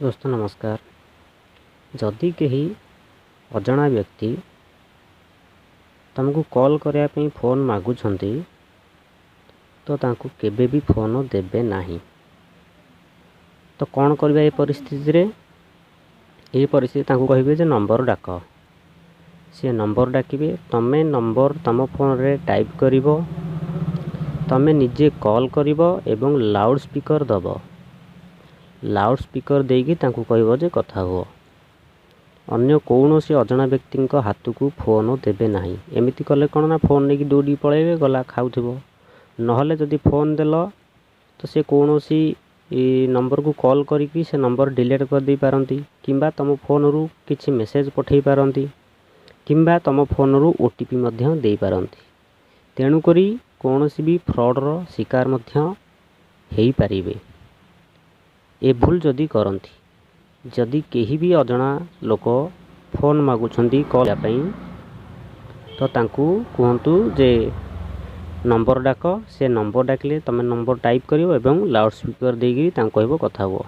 दोस्तों नमस्कार। जदि कहीं अजଣା व्यक्ति तुमको कॉल करने फोन मागुंट तो तांको केबे भी फोन देबे नहीं। तो कौन करबा ये परिस्थिति तांको कहिबे जे नंबर डाक। से नंबर डाकिबे, तमे नंबर तम फोन रे टाइप करिवो, तमे निजे कॉल करिवो एवं लाउड स्पीकर दबो। लाउड स्पीकर देगी तांको कहिबो जे कथा हुओ। अन्य कौनसी अजଣା व्यक्ति हाथ को फोन देबे नहीं। एमिति कले कौन ना फोन नहीं दौड़ी पलैबे गला खाऊथिबो। नहले जदि फोन देल तो से कौनसी नंबर को कॉल करी से नंबर डिलीट कर दे पारंती, किंबा तम फोन रु किछि मेसेज पठेई पारंती, किंबा तम फोन रु ओटीपी मध्य दे पारंती। तेणु करी कौनसी भी फ्रॉड रो शिकार मध्य हेई पारिबे। ए भूल जदि करंती, जदि केही भी अजଣା लोक फोन मागुछंती कॉल पई तो तांकू कहंतु जे नंबर डाक। से नंबर डाकले तमे नंबर टाइप करिवो एवं लाउड स्पीकर देगी तांको कहबो कथा हुओ।